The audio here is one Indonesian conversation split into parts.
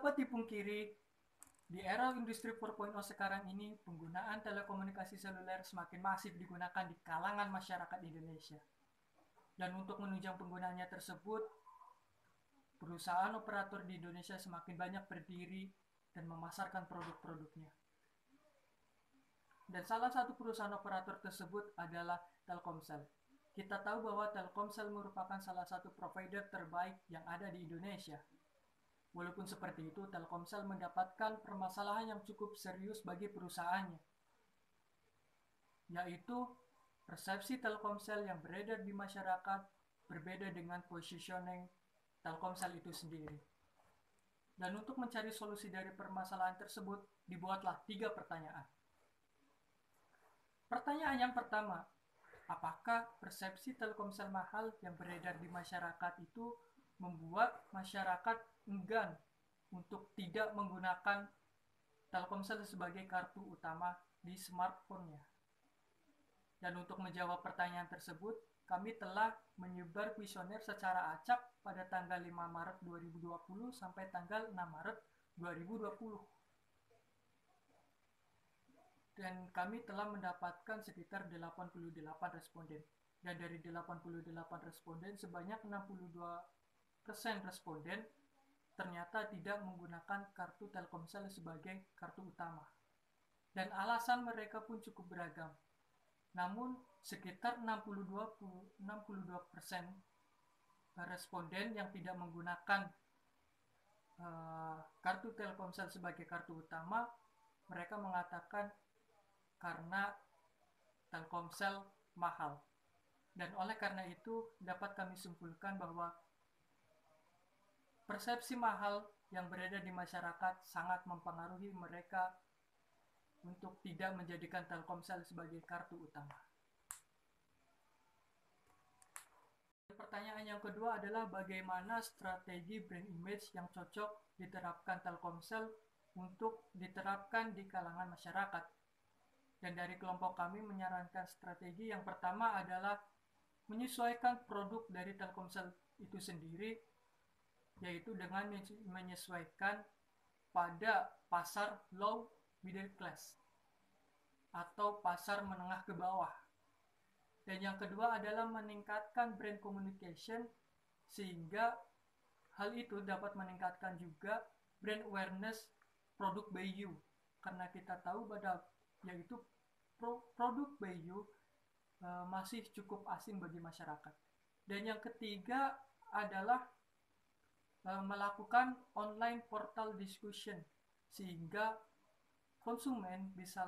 dapat dipungkiri, di era industri 4.0 sekarang ini, penggunaan telekomunikasi seluler semakin masif digunakan di kalangan masyarakat Indonesia. Dan untuk menunjang penggunaannya tersebut, perusahaan operator di Indonesia semakin banyak berdiri dan memasarkan produk-produknya. Dan salah satu perusahaan operator tersebut adalah Telkomsel. Kita tahu bahwa Telkomsel merupakan salah satu provider terbaik yang ada di Indonesia. Walaupun seperti itu, Telkomsel mendapatkan permasalahan yang cukup serius bagi perusahaannya, yaitu persepsi Telkomsel yang beredar di masyarakat berbeda dengan positioning Telkomsel itu sendiri. Dan untuk mencari solusi dari permasalahan tersebut, dibuatlah 3 pertanyaan. Pertanyaan yang pertama, apakah persepsi Telkomsel mahal yang beredar di masyarakat itu membuat masyarakat enggan untuk tidak menggunakan Telkomsel sebagai kartu utama di smartphone-nya? Dan untuk menjawab pertanyaan tersebut, kami telah menyebar kuesioner secara acak pada tanggal 5 Maret 2020 sampai tanggal 6 Maret 2020. Dan kami telah mendapatkan sekitar 88 responden. Dan dari 88 responden, sebanyak 62% responden ternyata tidak menggunakan kartu Telkomsel sebagai kartu utama. Dan alasan mereka pun cukup beragam. Namun, sekitar 62% responden yang tidak menggunakan kartu Telkomsel sebagai kartu utama, mereka mengatakan karena Telkomsel mahal. Dan oleh karena itu, dapat kami simpulkan bahwa persepsi mahal yang beredar di masyarakat sangat mempengaruhi mereka untuk tidak menjadikan Telkomsel sebagai kartu utama. Pertanyaan yang kedua adalah bagaimana strategi brand image yang cocok diterapkan Telkomsel untuk diterapkan di kalangan masyarakat. Dan dari kelompok kami menyarankan strategi yang pertama adalah menyesuaikan produk dari Telkomsel itu sendiri, yaitu dengan menyesuaikan pada pasar low middle class atau pasar menengah ke bawah. Dan yang kedua adalah meningkatkan brand communication, sehingga hal itu dapat meningkatkan juga brand awareness produk by you, karena kita tahu bahwa yaitu produk by you masih cukup asing bagi masyarakat. Dan yang ketiga adalah melakukan online portal discussion, sehingga konsumen bisa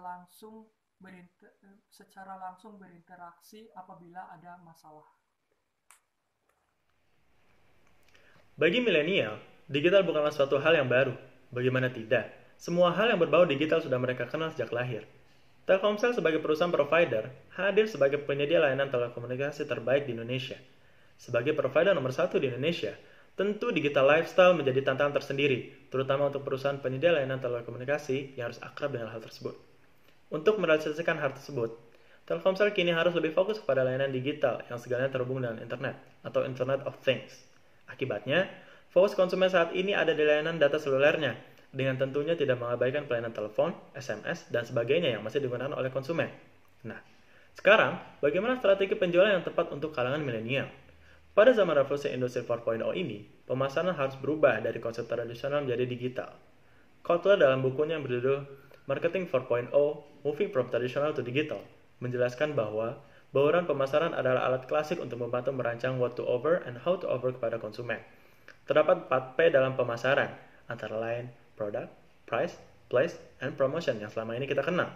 secara langsung berinteraksi apabila ada masalah. Bagi milenial, digital bukanlah suatu hal yang baru. Bagaimana tidak? Semua hal yang berbau digital sudah mereka kenal sejak lahir. Telkomsel sebagai perusahaan provider hadir sebagai penyedia layanan telekomunikasi terbaik di Indonesia. Sebagai provider nomor 1 di Indonesia, tentu digital lifestyle menjadi tantangan tersendiri, terutama untuk perusahaan penyedia layanan telekomunikasi yang harus akrab dengan hal tersebut. Untuk merealisasikan hal tersebut, Telkomsel kini harus lebih fokus kepada layanan digital yang segalanya terhubung dengan internet atau Internet of Things. Akibatnya, fokus konsumen saat ini ada di layanan data selulernya, dengan tentunya tidak mengabaikan pelayanan telepon, SMS, dan sebagainya yang masih digunakan oleh konsumen. Nah, sekarang bagaimana strategi penjualan yang tepat untuk kalangan milenial? Pada zaman revolusi industri 4.0 ini, pemasaran harus berubah dari konsep tradisional menjadi digital. Kotler dalam bukunya yang berjudul Marketing 4.0, Moving from Traditional to Digital, menjelaskan bahwa bauran pemasaran adalah alat klasik untuk membantu merancang what to offer and how to offer kepada konsumen. Terdapat 4P dalam pemasaran, antara lain product, price, place, and promotion yang selama ini kita kenal.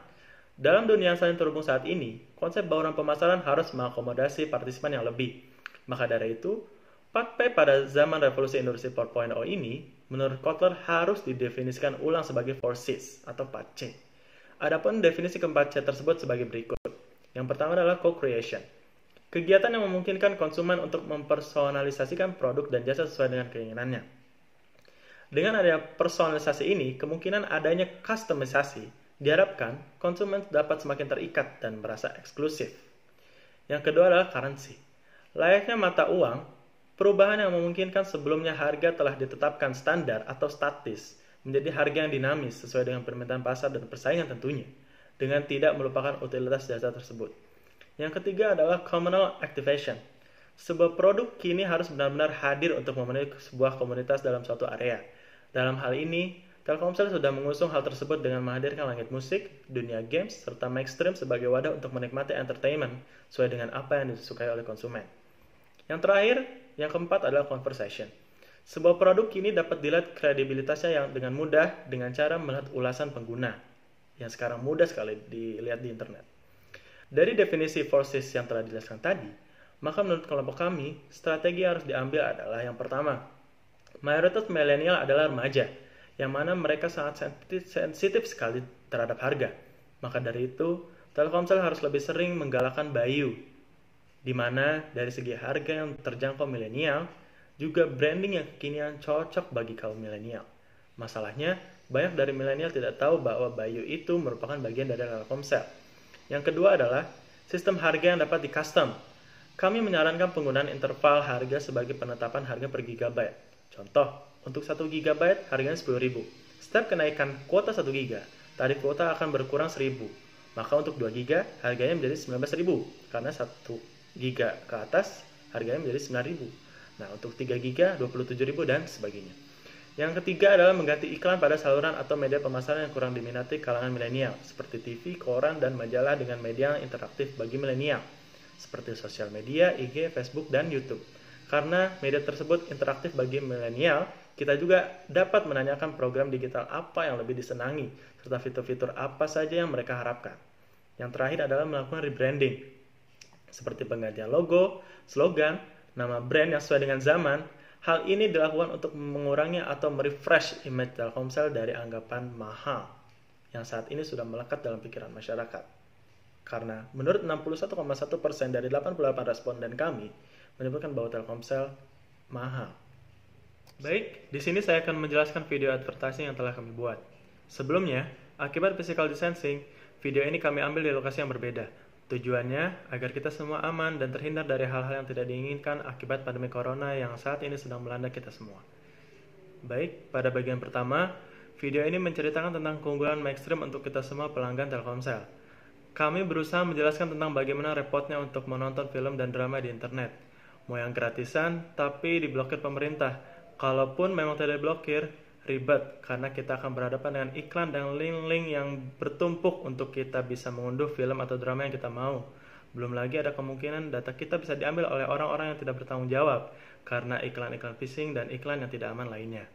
Dalam dunia yang saling terhubung saat ini, konsep bauran pemasaran harus mengakomodasi partisipan yang lebih. Maka dari itu, 4P pada zaman revolusi industri 4.0 ini, menurut Kotler harus didefinisikan ulang sebagai 4Cs atau 4C. Adapun definisi ke-4C tersebut sebagai berikut. Yang pertama adalah co-creation. Kegiatan yang memungkinkan konsumen untuk mempersonalisasikan produk dan jasa sesuai dengan keinginannya. Dengan adanya personalisasi ini, kemungkinan adanya customisasi diharapkan konsumen dapat semakin terikat dan merasa eksklusif. Yang kedua adalah currency. Layaknya mata uang, perubahan yang memungkinkan sebelumnya harga telah ditetapkan standar atau statis menjadi harga yang dinamis sesuai dengan permintaan pasar dan persaingan tentunya, dengan tidak melupakan utilitas jasa tersebut. Yang ketiga adalah communal activation. Sebuah produk kini harus benar-benar hadir untuk memenuhi sebuah komunitas dalam suatu area. Dalam hal ini, Telkomsel sudah mengusung hal tersebut dengan menghadirkan langit musik, dunia games, serta Maxstream sebagai wadah untuk menikmati entertainment sesuai dengan apa yang disukai oleh konsumen. Yang terakhir, yang keempat adalah conversation. Sebuah produk kini dapat dilihat kredibilitasnya yang dengan mudah dengan cara melihat ulasan pengguna, yang sekarang mudah sekali dilihat di internet. Dari definisi forces yang telah dijelaskan tadi, maka menurut kelompok kami, strategi yang harus diambil adalah yang pertama, mayoritas milenial adalah remaja, yang mana mereka sangat sensitif sekali terhadap harga. Maka dari itu, Telkomsel harus lebih sering menggalakkan value, di mana dari segi harga yang terjangkau milenial, juga branding yang kekinian cocok bagi kaum milenial. Masalahnya, banyak dari milenial tidak tahu bahwa value itu merupakan bagian dari Telkomsel. Yang kedua adalah sistem harga yang dapat di-custom. Kami menyarankan penggunaan interval harga sebagai penetapan harga per gigabyte. Contoh, untuk 1 GB harganya 10.000. Setiap kenaikan kuota 1 GB, tarif kuota akan berkurang 1.000. Maka untuk 2 GB harganya menjadi 19.000 karena 1 GB ke atas harganya menjadi 9.000. Nah, untuk 3 GB 27.000 dan sebagainya. Yang ketiga adalah mengganti iklan pada saluran atau media pemasaran yang kurang diminati kalangan milenial, seperti TV, koran, dan majalah dengan media interaktif bagi milenial, seperti sosial media, IG, Facebook, dan YouTube. Karena media tersebut interaktif bagi milenial, kita juga dapat menanyakan program digital apa yang lebih disenangi, serta fitur-fitur apa saja yang mereka harapkan. Yang terakhir adalah melakukan rebranding, seperti penggantian logo, slogan, nama brand yang sesuai dengan zaman. Hal ini dilakukan untuk mengurangi atau merefresh image Telkomsel dari anggapan mahal, yang saat ini sudah melekat dalam pikiran masyarakat. Karena menurut 61,1% dari 88 responden kami, menyebutkan bahwa Telkomsel mahal. Baik, di sini saya akan menjelaskan video advertising yang telah kami buat. Sebelumnya, akibat physical distancing, video ini kami ambil di lokasi yang berbeda. Tujuannya agar kita semua aman dan terhindar dari hal-hal yang tidak diinginkan akibat pandemi corona yang saat ini sedang melanda kita semua. Baik, pada bagian pertama, video ini menceritakan tentang keunggulan Maxstream untuk kita semua pelanggan Telkomsel. Kami berusaha menjelaskan tentang bagaimana repotnya untuk menonton film dan drama di internet. Mau yang gratisan, tapi diblokir pemerintah. Kalaupun memang tidak diblokir, ribet karena kita akan berhadapan dengan iklan dan link-link yang bertumpuk untuk kita bisa mengunduh film atau drama yang kita mau. Belum lagi ada kemungkinan data kita bisa diambil oleh orang-orang yang tidak bertanggung jawab karena iklan-iklan phishing dan iklan yang tidak aman lainnya.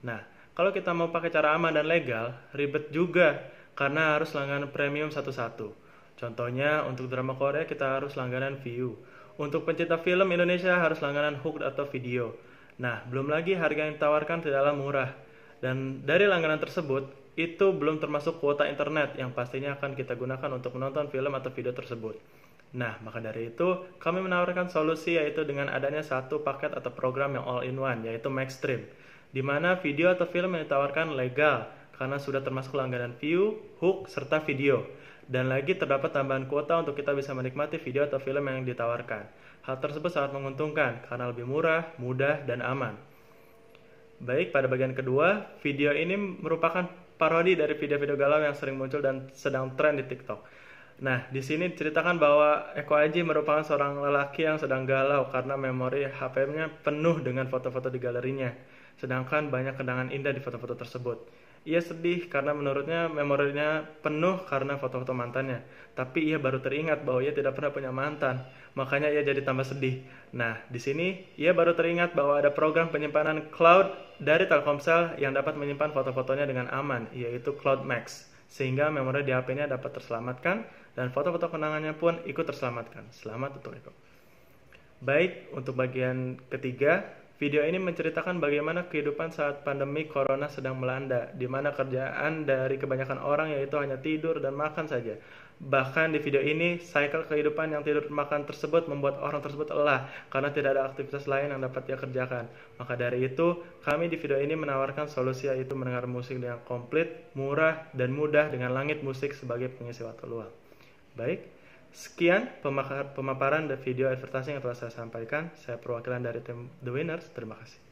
Nah, kalau kita mau pakai cara aman dan legal, ribet juga karena harus langganan premium satu-satu. Contohnya, untuk drama Korea kita harus langganan Viu. Untuk pencinta film Indonesia harus langganan Hook atau video. Nah, belum lagi harga yang ditawarkan tidaklah murah. Dan dari langganan tersebut, itu belum termasuk kuota internet yang pastinya akan kita gunakan untuk menonton film atau video tersebut. Nah, maka dari itu, kami menawarkan solusi yaitu dengan adanya satu paket atau program yang all-in-one, yaitu Maxstream, di mana video atau film yang ditawarkan legal, karena sudah termasuk langganan Viu, Hook, serta video. Dan lagi terdapat tambahan kuota untuk kita bisa menikmati video atau film yang ditawarkan. Hal tersebut sangat menguntungkan, karena lebih murah, mudah, dan aman. Baik, pada bagian kedua, video ini merupakan parodi dari video-video galau yang sering muncul dan sedang tren di TikTok. Nah, di sini diceritakan bahwa Eko Aji merupakan seorang lelaki yang sedang galau karena memori HP-nya penuh dengan foto-foto di galerinya, sedangkan banyak kenangan indah di foto-foto tersebut. Ia sedih karena menurutnya memorinya penuh karena foto-foto mantannya, tapi ia baru teringat bahwa ia tidak pernah punya mantan, makanya ia jadi tambah sedih. Nah, di sini ia baru teringat bahwa ada program penyimpanan cloud dari Telkomsel yang dapat menyimpan foto-fotonya dengan aman, yaitu Cloud Max, sehingga memori di HP-nya dapat terselamatkan dan foto-foto kenangannya pun ikut terselamatkan. Selamat untuk Eko. Baik, untuk bagian ketiga, video ini menceritakan bagaimana kehidupan saat pandemi corona sedang melanda, di mana kerjaan dari kebanyakan orang yaitu hanya tidur dan makan saja. Bahkan di video ini, cycle kehidupan yang tidur dan makan tersebut membuat orang tersebut lelah karena tidak ada aktivitas lain yang dapat dia kerjakan. Maka dari itu, kami di video ini menawarkan solusi yaitu mendengar musik dengan komplit, murah, dan mudah dengan langit musik sebagai pengisi waktu luang. Baik, sekian pemaparan dan video advertising yang telah saya sampaikan. Saya perwakilan dari tim The Winners. Terima kasih.